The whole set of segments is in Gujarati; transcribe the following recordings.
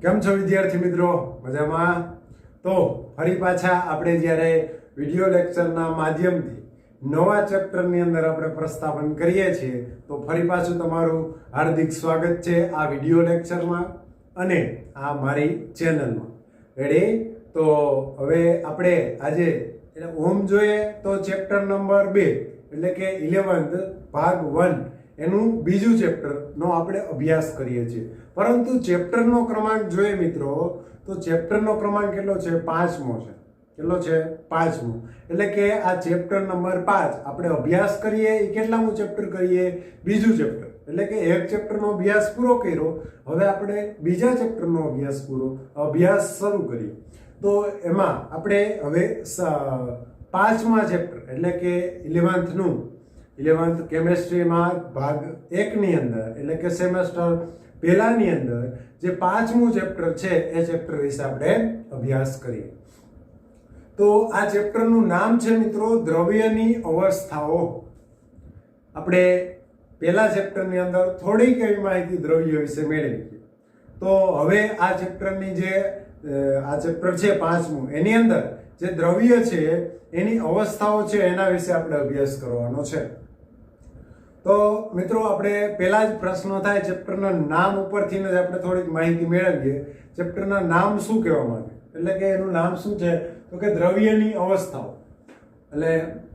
કેમ છો વિદ્યાર્થી મિત્રો? મજામાં? તો ફરી પાછા આપણે જ્યારે વિડિયો લેક્ચરના માધ્યમથી નવા ચેપ્ટરની અંદર આપણે પ્રસ્થાપન કરીએ છીએ, તો ફરી પાછું તમારું હાર્દિક સ્વાગત છે આ વિડિયો લેક્ચરમાં અને આ મારી ચેનલમાં. રેડી? તો હવે આપણે આજે ઓમ જોઈએ તો ચેપ્ટર નંબર 2 એટલે કે 11th ભાગ 1 એનું બીજું ચેપ્ટરનો આપણે અભ્યાસ કરીએ છીએ. પરંતુ ચેપ્ટરનો ક્રમાંક જોઈએ મિત્રો, તો ચેપ્ટરનો ક્રમાંક કેટલો છે? 5મો છે. કેટલો છે? 5મો. એટલે કે આ ચેપ્ટર નંબર 5 આપણે અભ્યાસ કરીએ એ કેટલામું ચેપ્ટર કરીએ? બીજું ચેપ્ટર. એટલે કે એક ચેપ્ટરનો અભ્યાસ પૂરો કર્યો, હવે આપણે બીજા ચેપ્ટરનો અભ્યાસ શરૂ કરીએ. તો એમાં આપણે હવે 5મા ચેપ્ટર એટલે કે 11th કેમેસ્ટ્રીમાં ભાગ 1 ની અંદર એટલે કે સેમેસ્ટર પહેલાની અંદર જે 5મું ચેપ્ટર છે એ ચેપ્ટર વિશે આપણે અભ્યાસ કરીએ. તો આ ચેપ્ટરનું નામ છે મિત્રો દ્રવ્યની અવસ્થાઓ. આપણે પહેલા ચેપ્ટરની અંદર થોડીક એવી માહિતી દ્રવ્ય વિશે મેળવી. તો હવે આ ચેપ્ટરની આ ચેપ્ટર છે 5મું, એની અંદર જે દ્રવ્ય છે એની અવસ્થાઓ છે એના વિશે આપણે અભ્યાસ કરવાનો છે. તો મિત્રો આપણે પહેલા જ પ્રશ્ન થાય, ચેપ્ટરના નામ ઉપરથી જ આપણે થોડીક માહિતી મેળવીએ. ચેપ્ટરના નામ શું કહેવામાં આવે? એટલે કે એનું નામ શું છે? તો કે દ્રવ્યની અવસ્થાઓ. એટલે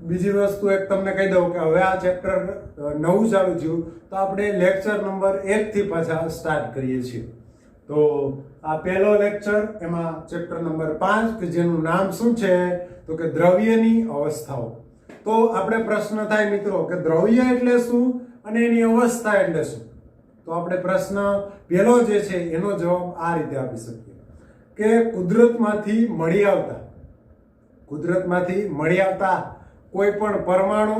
બીજી વસ્તુ એક તમને કહી દઉં કે હવે આ ચેપ્ટર નવું ચાલુ થયું, તો આપણે લેક્ચર નંબર 1 થી પાછા સ્ટાર્ટ કરીએ છીએ. તો આ પહેલો લેક્ચર, એમાં ચેપ્ટર નંબર 5 કે જેનું નામ શું છે? તો કે દ્રવ્યની અવસ્થાઓ. તો આપણે પ્રશ્ન થાય મિત્રો કે દ્રવ્ય એટલે શું અને એની અવસ્થા એટલે શું? તો આપણે પ્રશ્ન પહેલો જે છે એનો જવાબ આ રીતે આપી શકીએ કે કુદરતમાંથી મળી આવતા કોઈ પણ પરમાણુ,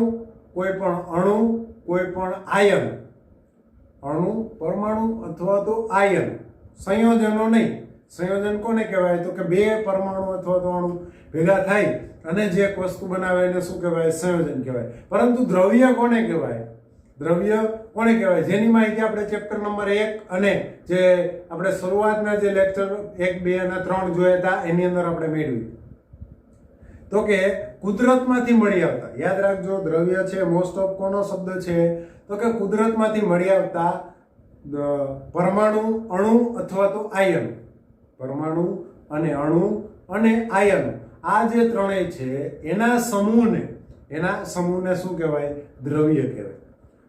કોઈ પણ અણુ, કોઈ પણ આયન, પરમાણુ અથવા તો આયન, સંયોજનો નહીં. સંયોજન કોને કહેવાય? તો કે બે પરમાણુ અથવા તો અણુ ભેગા થાય અને જે એક વસ્તુ બનાવે એને શું કહેવાય? સંયોજન કહેવાય. પરંતુ દ્રવ્ય કોને કહેવાય? જેની માહિતી આપણે ચેપ્ટર નંબર 1 અને જે આપણે શરૂઆતના જે લેક્ચર 1, 2 અને 3 જોયા હતા એની અંદર આપણે મેળવી. તો કે કુદરતમાંથી મળી આવતા, યાદ રાખજો દ્રવ્ય છે મોસ્ટ ઓફ કોનો શબ્દ છે? તો કે કુદરતમાંથી મળી આવતા પરમાણુ, અણુ અથવા તો આયન. પરમાણુ અને અણુ અને આયન, આ જે ત્રણેય છે એના સમૂહને શું કહેવાય? દ્રવ્ય કહેવાય.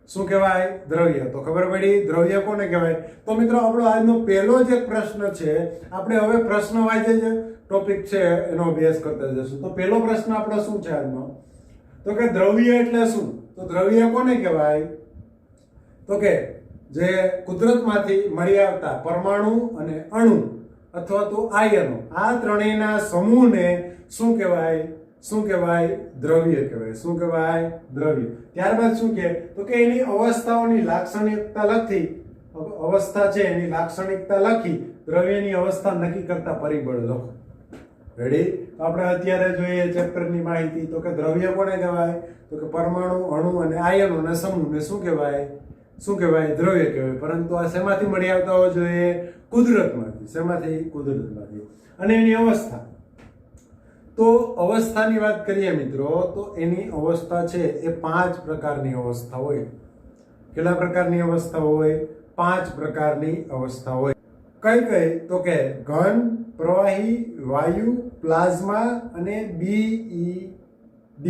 શું કહેવાય? દ્રવ્ય. તો ખબર પડી દ્રવ્ય કોને કહેવાય? તો મિત્રો આપણો આજનો પહેલો જે પ્રશ્ન છે, આપણે હવે પ્રશ્ન વાંચે છે ટોપિક છે એનો અભ્યાસ કરતા જશું. તો પહેલો પ્રશ્ન આપણો શું છે આજનો? તો કે દ્રવ્ય એટલે શું? તો દ્રવ્ય કોને કહેવાય? તો કે જે કુદરતમાંથી મળી આવતા પરમાણુ અને અણુ અથવા તો આયનો, આ ત્રણેયના સમૂહને શું કહેવાય? દ્રવ્ય કહેવાય. શું કહેવાય? દ્રવ્ય. ત્યારબાદ શું કહે? તો કે એની અવસ્થાઓની લાક્ષણિકતા લખી દ્રવ્યની અવસ્થા નક્કી કરતા પરિબળ લખો. રેડી? તો આપણે અત્યારે જોઈએ ચેપ્ટરની માહિતી. તો કે દ્રવ્ય કોને કહેવાય? તો કે પરમાણુ, અણુ અને આયનોના સમૂહને શું કહેવાય? દ્રવ્ય કહેવાય. પરંતુ આ શેમાંથી મળી આવતા હોવા જોઈએ? કુદરતમાંથી. શેમાંથી? કુદરતમાંથી. અને એની અવસ્થા, તો અવસ્થાની વાત કરીએ મિત્રો, તો એની અવસ્થા છે એ 5 પ્રકારની અવસ્થા હોય. કેટલા પ્રકારની અવસ્થા હોય? 5 પ્રકારની અવસ્થા હોય. કઈ? તો કે ઘન, પ્રવાહી, વાયુ, પ્લાઝમા અને BEC.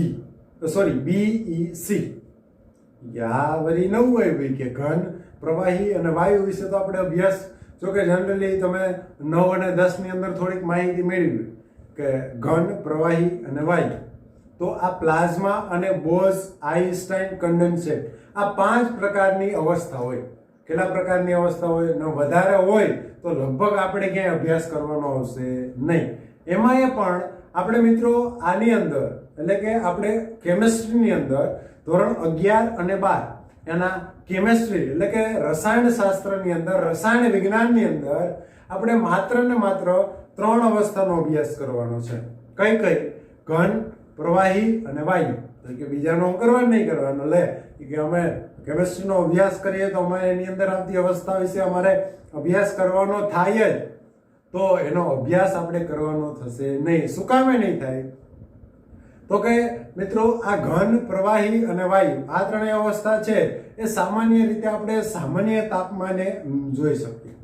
આ વળી નવું આવ્યું કે ઘન, પ્રવાહી અને વાયુ વિશે તો આપણે અભ્યાસ, જો કે જનરલી તમે 9 અને 10 ની અંદર થોડીક માહિતી મેળવી કે ઘન, પ્રવાહી અને વાયુ. તો આ પ્લાઝમા અને બોઝ-આઇન્સ્ટાઇન કન્ડેન્સેટ, આ 5 પ્રકારની અવસ્થા હોય. કેટલા પ્રકારની અવસ્થા હોય? ન વધારે હોય તો લગભગ આપણે ક્યાંય અભ્યાસ કરવાનો આવશે નહીં. એમાં પણ આપણે મિત્રો આની અંદર એટલે કે આપણે કેમેસ્ટ્રીની અંદર ધોરણ 11 અને 12 એના કેમેસ્ટ્રી એટલે કે રસાયણ શાસ્ત્રની અંદર, રસાયણ વિજ્ઞાનની અંદર આપણે માત્ર ને માત્ર 3 અવસ્થાનો અભ્યાસ કરવાનો છે. કઈ? ઘન, પ્રવાહી અને વાયુ. તો કે બીજાનો નહીં કરવાનો. કે અમે કેમેસ્ટ્રીનો અભ્યાસ કરીએ તો અમે એની અંદર આવતી અવસ્થા વિશે અમારે અભ્યાસ કરવાનો થાય જ. તો એનો અભ્યાસ આપણે કરવાનો થશે નહીં. શું કામે નહીં થાય? તો કે મિત્રો આ ઘન, પ્રવાહી અને વાયુ આ ત્રણેય અવસ્થા છે એ સામાન્ય રીતે આપણે સામાન્ય તાપમાને જોઈ શકીએ,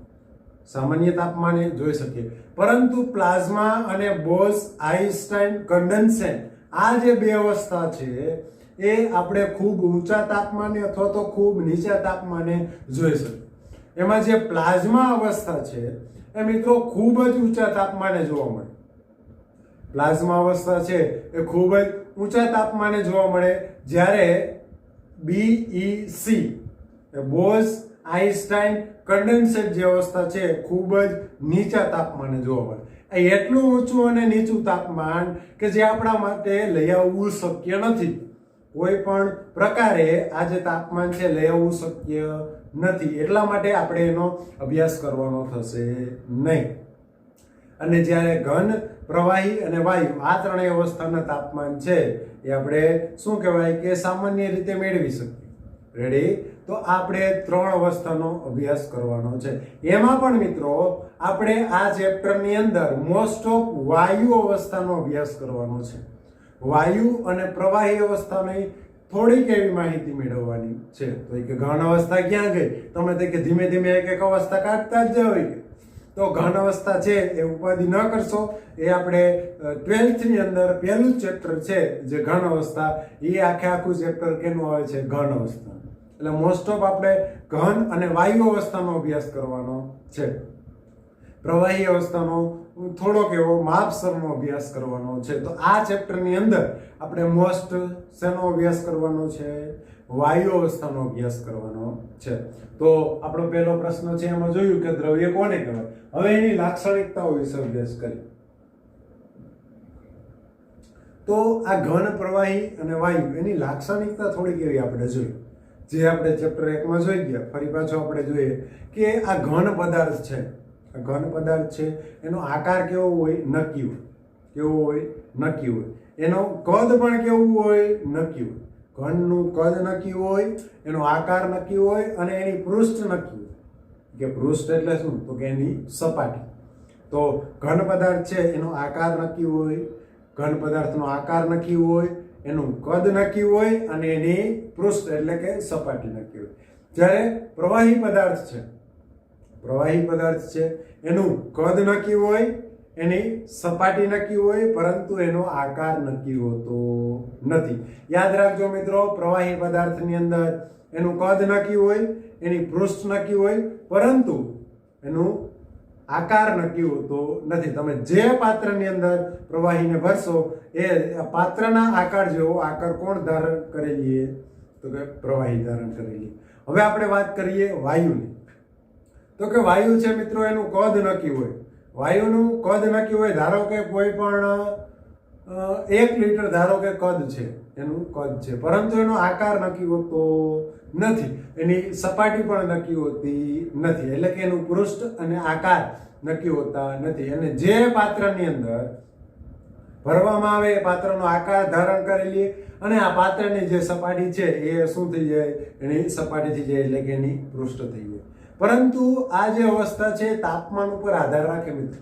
સામાન્ય તાપમાને જોઈ શકીએ. પરંતુ પ્લાઝ્મા અને બોઝ-આઇન્સ્ટાઇન કન્ડેન્સેટ આ જે બે અવસ્થા છે એ આપણે ખૂબ ઊંચા તાપમાને અથવા તો ખૂબ નીચા તાપમાને જોઈ શકીએ. એમાં જે પ્લાઝ્મા અવસ્થા છે એ મિત્રો ખૂબ જ ઊંચા તાપમાને જોવા મળે. પ્લાઝ્મા અવસ્થા છે એ ખૂબ જ ઊંચા તાપમાને જોવા મળે, જ્યારે BEC બોઝ આઇન્સ્ટાઇન કન્ડેન્સેટ જે અવસ્થા છે ખૂબ જ નીચા તાપમાને જોવા મળે. એટલું ઊંચું અને નીચું તાપમાન કે જે આપણા માટે લઈ આવવું શક્ય નથી. કોઈ પણ પ્રકારે આ જે તાપમાન છે લઈ આવવું શક્ય નથી. એટલા માટે આપણે એનો અભ્યાસ કરવાનો થશે નહીં. અને જ્યારે ઘન, પ્રવાહી અને વાયુ આ ત્રણેય અવસ્થાના તાપમાન છે એ આપણે શું કહેવાય કે સામાન્ય રીતે મેળવી શકીએ. રેડી? તો આપણે ત્રણ અવસ્થાનો અભ્યાસ કરવાનો છે. એમાં પણ મિત્રો આપણે આ ચેપ્ટરની અંદર મોસ્ટ ઓફ વાયુ અવસ્થાનો અભ્યાસ કરવાનો છે. વાયુ અને પ્રવાહી અવસ્થાની થોડીક એવી માહિતી મેળવવાની છે. તો કે ઘન અવસ્થા ક્યાં ગઈ? તમે તો કે ધીમે ધીમે એક એક અવસ્થા કાઢતા જ જવાય. તો ઘન અવસ્થા છે એ ઉપાધિ ન કરશો. એ આપણે 12th ની અંદર પહેલું ચેપ્ટર છે જે ઘન અવસ્થા, એ આખું ચેપ્ટર કેનું આવે છે? ઘન અવસ્થા. એટલે મોસ્ટ ઓફ આપણે ઘન અને વાયુ અવસ્થાનો અભ્યાસ કરવાનો છે. પ્રવાહી અવસ્થાનો થોડોક એવો માપસરનો અભ્યાસ કરવાનો છે. તો આ ચેપ્ટરની અંદર આપણે મોસ્ટ શેનો અભ્યાસ કરવાનો છે? વાયુ અવસ્થાનો અભ્યાસ કરવાનો છે. તો આપણો પહેલો પ્રશ્ન છે એમાં જોયું કે દ્રવ્ય કોને કહેવાય. હવે એની લાક્ષણિકતાઓ વિશે અભ્યાસ કરીએ. તો આ ઘન, પ્રવાહી અને વાયુ એની લાક્ષણિકતા થોડીક એવી આપણે જોઈ, જે આપણે ચેપ્ટર 1 માં જોઈ ગયા. ફરી પાછો આપણે જોઈએ કે આ ઘન પદાર્થ છે, આ ઘન પદાર્થ છે એનો આકાર કેવો હોય? નક્કી હોય. કેવો હોય? નક્કી હોય. એનો કદ પણ કેવું હોય? નક્કી હોય. ઘનનું કદ નક્કી હોય, એનો આકાર નક્કી હોય અને એની પૃષ્ઠ નક્કી હોય. કે પૃષ્ઠ એટલે શું? તો કે એની સપાટી. તો ઘન પદાર્થ છે એનો આકાર નક્કી હોય, ઘન પદાર્થનો આકાર નક્કી હોય, એનું કદ નક્કી હોય અને એની પૃષ્ઠ એટલે કે સપાટી નક્કી હોય. જ્યારે પ્રવાહી પદાર્થ છે, પ્રવાહી પદાર્થ છે એનું કદ નક્કી હોય, એની સપાટી નક્કી હોય, પરંતુ એનો આકાર નક્કી હોતો નથી. યાદ રાખજો મિત્રો, પ્રવાહી પદાર્થની અંદર એનું કદ નક્કી હોય, એની પૃષ્ઠ નક્કી હોય, પરંતુ એનું આકાર નક્કી હોતો નથી. તમે જે પાત્રની અંદર પ્રવાહીને ભરશો એ પાત્રના આકાર જેવો આકાર કોણ ધારણ કરેલી? તો કે પ્રવાહી ધારણ કરેલી. હવે આપણે વાત કરીએ વાયુની. તો કે વાયુ છે મિત્રો એનું કદ નક્કી હોય. વાયુનું કદ નક્કી હોય. ધારો કે કોઈ પણ 1 લીટર ધારો કે કદ છે, એનું કદ છે, પરંતુ એનો આકાર નક્કી હોતો નથી. એની સપાટી પણ નક્કી હોતી નથી. એટલે કે એનું પૃષ્ઠ અને આકાર નક્કી હોતા નથી. અને જે પાત્રની અંદર ભરવામાં આવે એ પાત્રનો આકાર ધારણ કરેલી અને આ પાત્રની જે સપાટી છે એ શું થઈ જાય? એની સપાટી થઈ જાય, એટલે કે એની પૃષ્ઠ થઈ જાય. પરંતુ આ જે અવસ્થા છે તાપમાન ઉપર આધાર રાખે મિત્રો.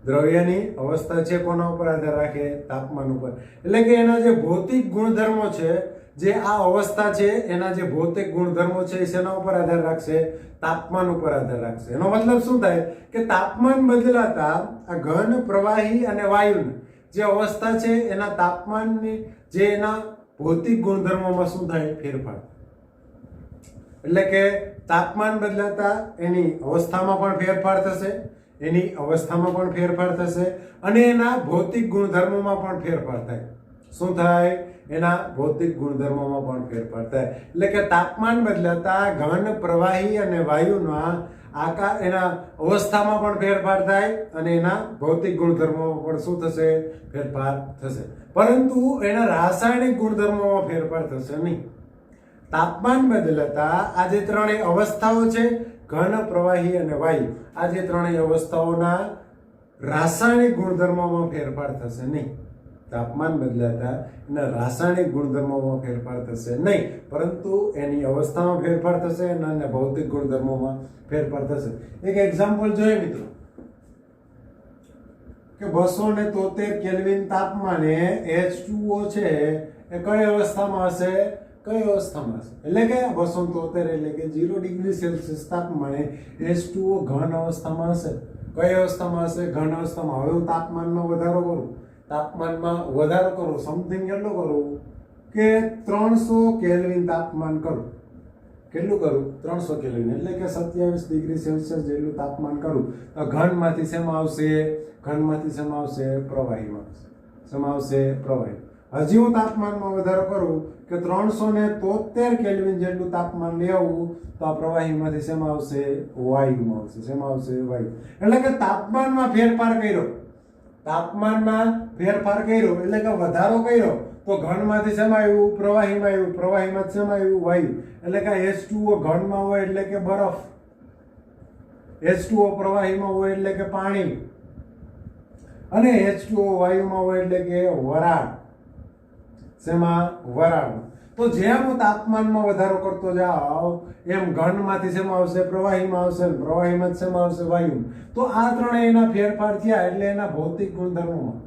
દ્રવ્યની અવસ્થા છે કોના ઉપર આધાર રાખે? તાપમાન ઉપર. એટલે કે એના જે ભૌતિક ગુણધર્મો છે, જે આ અવસ્થા છે એના જે ભૌતિક ગુણધર્મો છે શેના ઉપર આધાર રાખશે? તાપમાન ઉપર આધાર રાખશે. એનો મતલબ શું થાય કે તાપમાન બદલાતા આ ઘન, પ્રવાહી અને વાયુની જે અવસ્થા છે એના તાપમાનની જે એના ભૌતિક ગુણધર્મોમાં શું થાય? ફેરફાર. એટલે કે તાપમાન બદલાતા એની અવસ્થામાં પણ ફેરફાર થશે, એની અવસ્થામાં પણ ફેરફાર થશે અને એના ભૌતિક ગુણધર્મોમાં પણ ફેરફાર થાય. શું થાય? એના ભૌતિક ગુણધર્મોમાં પણ ફેરફાર થાય. એટલે કે તાપમાન બદલાતા ઘન, પ્રવાહી અને વાયુના આકાર એના અવસ્થામાં પણ ફેરફાર થાય અને એના ભૌતિક ગુણધર્મોમાં પણ શું થશે? ફેરફાર થશે. પરંતુ એના રાસાયણિક ગુણધર્મોમાં ફેરફાર થશે નહીં. તાપમાન બદલાતા આ જે ત્રણેય અવસ્થાઓ છે, ઘન, પ્રવાહી અને વાયુ, આ જે ત્રણેય અવસ્થાઓના રાસાયણિક ગુણધર્મોમાં ફેરફાર થશે નહીં. તાપમાન બદલાતા એના રાસાયણિક ગુણધર્મોમાં ફેરફાર થશે નહીં, પરંતુ એની અવસ્થામાં ફેરફાર થશે અને ભૌતિક ગુણધર્મોમાં ફેરફાર થશે. એક એક્ઝામ્પલ જોઈએ મિત્રો. કે 273 કેલ્વિન તાપમાને H2O છે એ કઈ અવસ્થામાં હશે? કઈ અવસ્થામાં હશે? એટલે કે 273 એટલે કે 0 ડિગ્રી સેલ્સિયસ તાપમાને H2O ઘન અવસ્થામાં હશે. કઈ અવસ્થામાં હશે? ઘન અવસ્થામાં. હવે હું તાપમાનમાં વધારો કરું, સમથિંગ કેટલું કરું કે 300 કેલ્વિન તાપમાન કરું. કેટલું કરું? 300 કેલ્વિન એટલે કે 27 ડિગ્રી સેલ્સિયસ જેટલું તાપમાન કરું તો ઘનમાંથી શેમાં આવશે? ઘનમાંથી શેમાં આવશે? પ્રવાહીમાં આવશે. શેમાં આવશે? પ્રવાહી. હજી હું તાપમાનમાં વધારો કરું કે 373 કેલ્વિન જેટલું તાપમાન લઈ આવું તો આ પ્રવાહીમાંથી શેમાં આવશે? વાયુમાં આવશે. શેમાં આવશે? વાયુ. એટલે કે તાપમાનમાં ફેરફાર કર્યો એટલે કે વધારો કર્યો તો ઘનમાંથી શેમાં આવ્યું? પ્રવાહીમાં આવ્યું. પ્રવાહીમાં શેમાં આવ્યું? વાયુ. એટલે કે H2O ઘનમાં હોય એટલે કે બરફ, H2O પ્રવાહીમાં હોય એટલે કે પાણી, અને H2O વાયુમાં હોય એટલે કે વરાળ. શેમાં? વરાળ. તો જેમ હું તાપમાનમાં વધારો કરતો જાઉં એમ ઘનમાંથી શેમાં આવશે? પ્રવાહીમાં આવશે. પ્રવાહીમાં શેમાં આવશે? વાયુ. તો આ ત્રણેય એના ફેરફાર થયા એટલે એના ભૌતિક ગુણધર્મોમાં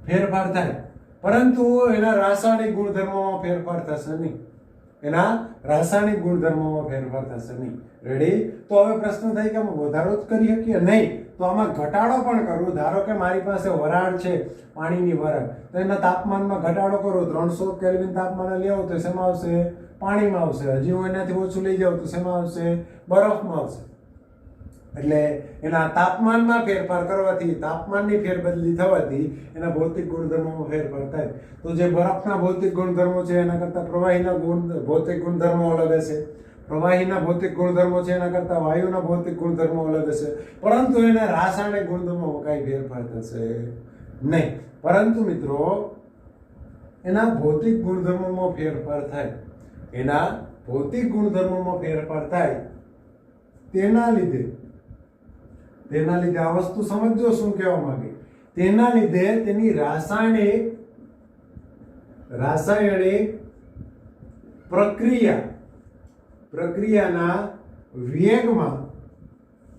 ફેરફાર થાય, પરંતુ એના રાસાયણિક ગુણધર્મોમાં ફેરફાર થશે નહીં. રેડી? તો હવે પ્રશ્ન થાય કે આમાં વધારો જ કરી શકીએ? નહીં. તો આમાં ઘટાડો પણ કરવું. ધારો કે મારી પાસે વરાળ છે, પાણીની વરાળ, તો એના તાપમાનમાં ઘટાડો કરું, 300 કેલ્વિન તાપમાને લઈ આવું તો શેમાં આવશે? પાણીમાં આવશે. હજી હું એનાથી ઓછું લઈ જાઉં તો શેમાં આવશે? બરફમાં આવશે. એટલે એના તાપમાનમાં ફેરફાર કરવાથી, તાપમાનની ફેરબદલી થવાથી એના ભૌતિક ગુણધર્મોમાં ફેરફાર થાય. તો જે બરફના ભૌતિક ગુણધર્મો છે એના કરતાં પ્રવાહીના ભૌતિક ગુણધર્મો અલગ હશે. પ્રવાહીના ભૌતિક ગુણધર્મો છે એના કરતાં વાયુના ભૌતિક ગુણધર્મો અલગ હશે. પરંતુ એના રાસાયણિક ગુણધર્મોમાં કાંઈ ફેરફાર થશે નહીં. પરંતુ મિત્રો એના ભૌતિક ગુણધર્મોમાં ફેરફાર થાય. તેના લીધે આ વસ્તુ સમજો શું કહેવા માંગે. તેના લીધે તેની રાસાયણિક પ્રક્રિયાના વેગમાં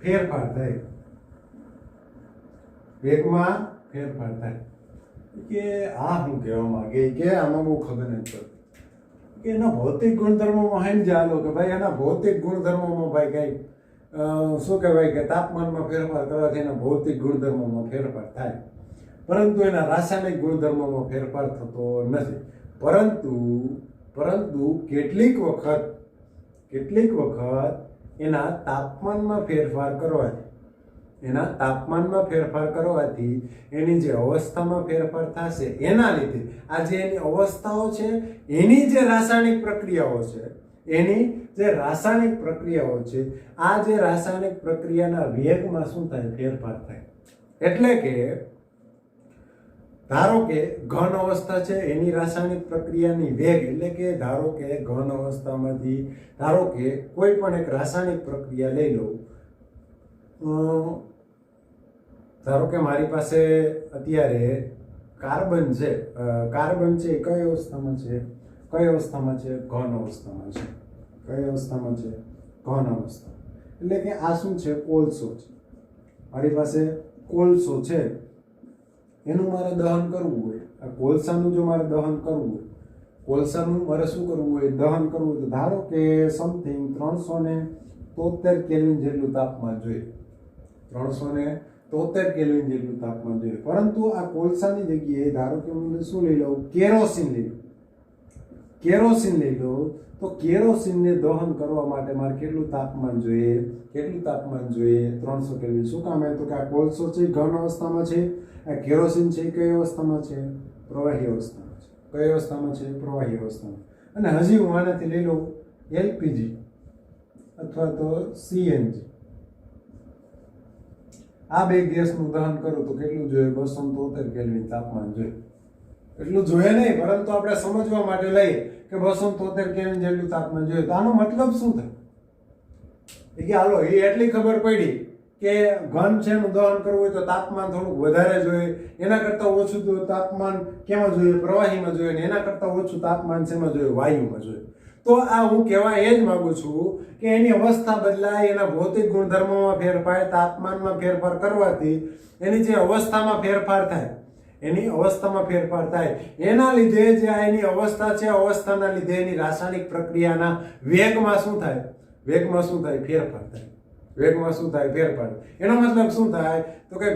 ફેરફાર થાય. કે આ શું કહેવા માંગે કે આમાં બહુ ખબર નથી પડતી કે એના ભૌતિક ગુણધર્મોમાં સમજાલો કે ભાઈ એના ભૌતિક ગુણધર્મોમાં ભાઈ કઈ શું કહેવાય કે તાપમાનમાં ફેરફાર કરવાથી એના ભૌતિક ગુણધર્મોમાં ફેરફાર થાય, પરંતુ એના રાસાયણિક ગુણધર્મોમાં ફેરફાર થતો નથી. પરંતુ કેટલીક વખત એના તાપમાનમાં ફેરફાર કરવાથી એની જે અવસ્થામાં ફેરફાર થશે એના લીધે આ જે એની અવસ્થાઓ છે એની જે રાસાયણિક પ્રક્રિયાઓ છે આ જે રાસાયણિક પ્રક્રિયાના વેગમાં શું થાય? ફેરફાર થાય. એટલે કે ધારો કે ઘન અવસ્થા છે એની રાસાયણિક પ્રક્રિયાની વેગ, એટલે કે ધારો કે ઘન અવસ્થામાંથી કોઈ પણ એક રાસાયણિક પ્રક્રિયા લઈ લો. ધારો કે મારી પાસે અત્યારે કાર્બન છે એ કઈ અવસ્થામાં છે? ઘન અવસ્થામાં છે. એટલે કે આ શું છે? કોલસો છે. મારી પાસે કોલસો છે, એનું મારે દહન કરવું હોય. આ કોલસાનું જો મારે દહન કરવું હોય, દહન કરવું તો ધારો કે સમથિંગ 373 કેલ્વિન જેટલું તાપમાન જોઈએ. 373 કેલ્વિન જેટલું તાપમાન જોઈએ. પરંતુ આ કોલસાની જગ્યાએ ધારો કે હું શું લઈ લઉં? કેરોસીન લઈ લઉં. તો કેરોસીનને દહન કરવા માટે મારે કેટલું તાપમાન જોઈએ? 300 કેલ્વિન. શું કામ? તો કે આ કોલસો છે ઘન અવસ્થામાં છે, આ કેરોસીન છે કઈ અવસ્થામાં છે? પ્રવાહી અવસ્થામાં છે. કઈ અવસ્થામાં છે? પ્રવાહી અવસ્થામાં. અને હજી હું આનાથી લઈ લઉં LPG અથવા તો CNG. આ બે ગેસનું દહન કરું તો કેટલું જોઈએ? 273 કેલ્વિન તાપમાન જોઈએ. એટલું જોઈએ નહીં, પરંતુ આપણે સમજવા માટે લઈએ કે 273 કેલ્વિન જેટલું તાપમાન જોઈએ. તો આનો મતલબ શું થાય? કે હાલો એ એટલી ખબર પડી કે ઘન છે એનું દહન કરવું હોય તો તાપમાન થોડુંક વધારે જોઈએ, એના કરતાં ઓછું તાપમાન કેમાં જોઈએ? પ્રવાહીમાં જોઈએ, ને એના કરતાં ઓછું તાપમાન શેમાં જોઈએ? વાયુમાં જોઈએ. તો આ હું કહેવા એ જ માંગુ છું કે એની અવસ્થા બદલાય, એના ભૌતિક ગુણધર્મોમાં ફેરફાર, તાપમાનમાં ફેરફાર કરવાથી એની જે અવસ્થામાં ફેરફાર થાય, એની અવસ્થામાં ફેરફાર થાય, એના લીધે જે આ એની અવસ્થા છે, અવસ્થાના લીધે એની રાસાયણિક પ્રક્રિયાના વેગમાં શું થાય? વેગમાં શું થાય? ફેરફાર થાય. વેગમાં શું થાય? ફેરફાર. એનો મતલબ શું થાય? તો કે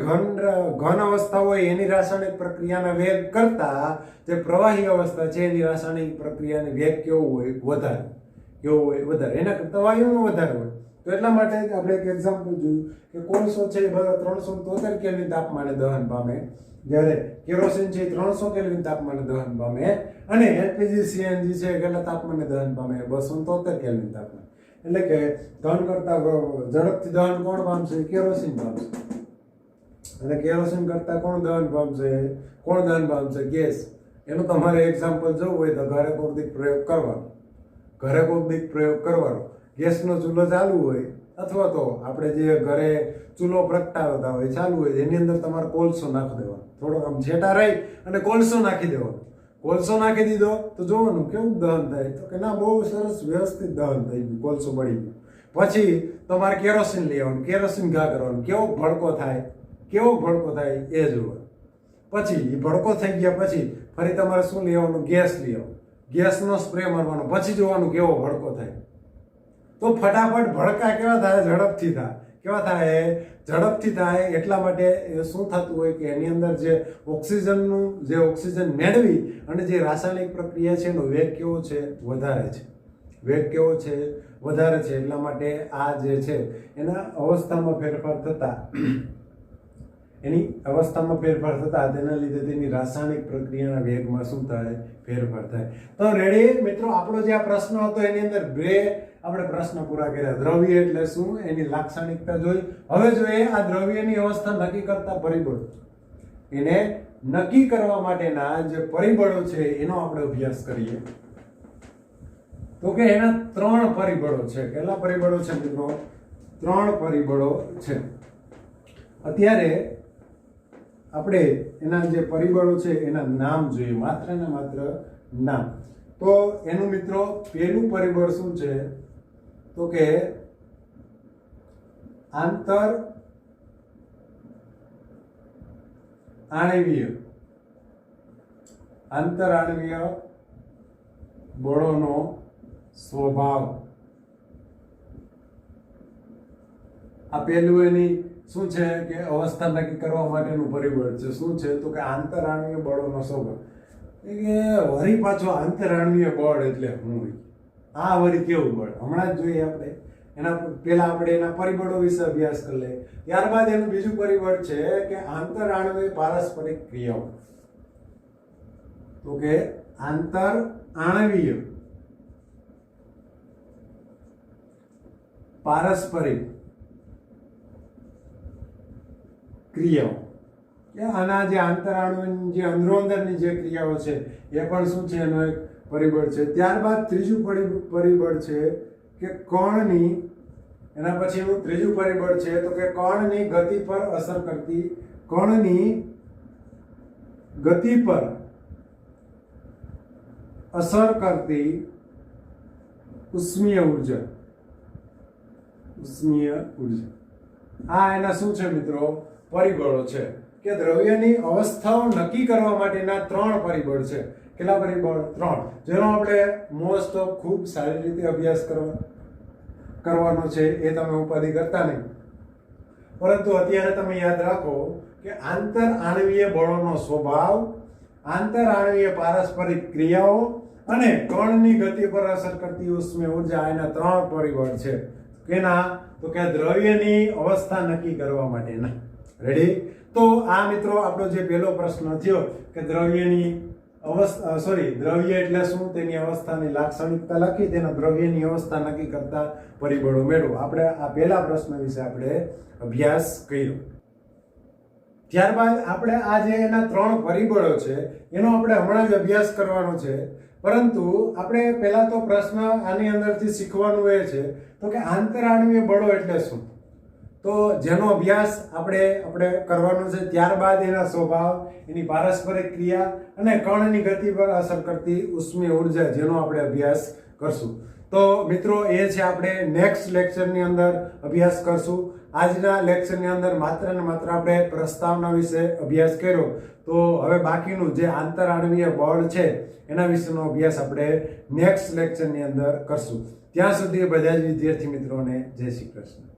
ઘન અવસ્થા હોય એની રાસાયણિક પ્રક્રિયાના વેગ કરતા જે પ્રવાહી અવસ્થા છે એની રાસાયણિક પ્રક્રિયાની વેગ કેવો હોય? વધારે. કેવો હોય? વધારે. એના કરતા વાયુનો વધારે હોય. તો એટલા માટે આપણે એક એક્ઝામ્પલ જોયું કે કોલસો છે 373 કેલ્વિન તાપમાને દહન પામે, જ્યારે કેરોસીન છે 300 કેલ્વિન તાપમાને દહન પામે, અને એલપીજી સીએનજી છે કેટલા તાપમાને દહન પામે? 273 કેલ્વિન તાપમાને. એટલે કે દહન કરતા ઝડપથી દહન કોણ પામશે? કેરોસીન પામશે. અને કેરોસીન કરતા કોણ દહન પામશે? કોણ દહન પામશે? ગેસ. એનું તમારે એક્ઝામ્પલ જોવું હોય તો ઘરે કોક દીક પ્રયોગ કરવાનો. ઘરે કોક દીક પ્રયોગ કરવાનો. ગેસનો ચૂલો ચાલુ હોય અથવા તો આપણે જે ઘરે ચૂલો પ્રગટાવતા હોય ચાલુ હોય, એની અંદર તમારે કોલસો નાખી દેવાનો. થોડોક આમ છેટા રહી અને કોલસો નાખી દેવાનો. કોલસો નાખી દીધો તો જોવાનું કેવું દહન થાય. તો કે ના, બહુ સરસ વ્યવસ્થિત દહન થઈ ગયું, કોલસો બળી ગયો. પછી તમારે કેરોસીન લઈ આવવાનું, કેરોસીન ઘા કરવાનું, કેવો ભડકો થાય, કેવો ભડકો થાય એ જોવાનું. પછી એ ભડકો થઈ ગયા પછી ફરી તમારે શું લઈ આવવાનું? ગેસ લઈ આવવાનું. ગેસનો સ્પ્રે મારવાનો. પછી જોવાનું કેવો ભડકો થાય. તો ફટાફટ ભડકા કેવા થાય? ઝડપથી થાય. કેવા થાય? ઝડપથી થાય. એટલા માટે શું થતું હોય કે એની અંદર જે ઓક્સિજન મેળવી અને જે રાસાયણિક પ્રક્રિયા છે એનો વેગ કેવો છે? વધારે છે. વેગ કેવો છે? વધારે છે. એટલા માટે આ જે છે એના અવસ્થામાં ફેરફાર થતા, એની અવસ્થામાં ફેરફાર થતા તેના લીધે તેની રાસાયણિક પ્રક્રિયાના વેગમાં શું થાય? ફેરફાર થાય. તો રેડી મિત્રો, આપણો જે આ પ્રશ્ન હતો એની અંદર બે આપણે પ્રશ્ન પૂરા કર્યા. દ્રવ્ય એટલે શું? એની લાક્ષણિકતા જોઈ. હવે જોઈએ આ દ્રવ્યની અવસ્થા નક્કી કરતા પરિબળો. એને નક્કી કરવા માટેના જે પરિબળો છે એનો આપણે અભ્યાસ કરીએ. તો કે એના 3 પરિબળો છે. કેટલા પરિબળો છે મિત્રો? 3 પરિબળો છે. અત્યારે આપણે એના જે પરિબળો છે એના નામ જોઈએ, માત્ર ને માત્ર નામ. તો એનું મિત્રો પહેલું પરિબળ શું છે? તો કે આંતર આણ્વીય બળોનો સ્વભાવ. આ પહેલું એની શું છે કે અવસ્થા નક્કી કરવા માટેનું પરિબળ છે. શું છે? તો કે આંતરાણ્વીય બળોનો સ્વભાવ. કે વળી પાછો આંતરાણ્વીય બળ એટલે શું? આ વળી કેવું બળ? હમણાં જ જોઈએ આપણે. એના પહેલા આપણે એના પરિબળો વિશે અભ્યાસ કરી લઈએ. ત્યારબાદ એનું બીજું પરિબળ છે કે આંતરાણ્વીય પારસ્પરિક ક્રિયાઓ. તો કે આંતરાણ્વીય પારસ્પરિક ક્રિયાઓ. આના જે આંતરાણુની જે અંદરોઅંદરની જે ક્રિયાઓ છે એ પણ શું છે? એનો એક પરિબળ છે. ત્યારબાદ ત્રીજું પરિબળ છે કે કણની, એના પછીનું ત્રીજું પરિબળ છે તો કે કણની ગતિ પર અસર કરતી, કણની ગતિ પર અસર કરતી ઉષ્મીય ઉર્જા. ઉષ્મીય ઉર્જા. આ એના શું છે મિત્રો? પરિબળો છે કે દ્રવ્યની અવસ્થાઓ નક્કી કરવા માટેના 3 પરિબળ છે. કેટલા પરિબળ? 3, જેનો આપણે મોસ્ટ ઓફ ખૂબ સારી રીતે અભ્યાસ કરવાનો છે. એ તમે ઉપાધિ કરતા નહીં, પરંતુ અત્યારે તમે યાદ રાખો કે આંતરાણ્વીય બળોનો સ્વભાવ, આંતરાણ્વીય પારસ્પરિક ક્રિયાઓ અને કણની ગતિ પર અસર કરતી ઉષ્મીય ઉર્જા. એના 3 પરિબળ છે. કેના? તો કે દ્રવ્યની અવસ્થા નક્કી કરવા માટેના. રેડી? તો આ મિત્રો આપણો જે પહેલો પ્રશ્ન થયો કે દ્રવ્યની અવસ્થા, દ્રવ્ય એટલે શું? તેની અવસ્થાની લાક્ષણિકતા લખી, તેના દ્રવ્યની અવસ્થા નક્કી કરતા પરિબળો મેળવો. આપણે આ પહેલા પ્રશ્ન વિશે આપણે અભ્યાસ કર્યો. ત્યારબાદ આપણે આ જે એના 3 પરિબળો છે એનો આપણે હમણાં જ અભ્યાસ કરવાનો છે. પરંતુ આપણે પહેલા તો પ્રશ્ન આની અંદરથી શીખવાનું એ છે તો કે આંતરાણ્વીય બળો એટલે શું? તો જેનો અભ્યાસ આપણે કરવાનો છે. ત્યારબાદ એના સ્વભાવ, એની પારસ્પરિક ક્રિયા અને કણની ગતિ પર અસર કરતી ઉષ્મીય ઉર્જા, જેનો આપણે અભ્યાસ કરશું. તો મિત્રો એ છે આપણે નેક્સ્ટ લેક્ચરની અંદર અભ્યાસ કરશું. આજના લેક્ચરની અંદર માત્ર ને માત્ર આપણે પ્રસ્તાવના વિશે અભ્યાસ કર્યો. તો હવે બાકીનું જે આંતરઆણવીય બળ છે એના વિશેનો અભ્યાસ આપણે નેક્સ્ટ લેક્ચરની અંદર કરશું. ત્યાં સુધી બધા જ વિદ્યાર્થી મિત્રોને જય શ્રી કૃષ્ણ.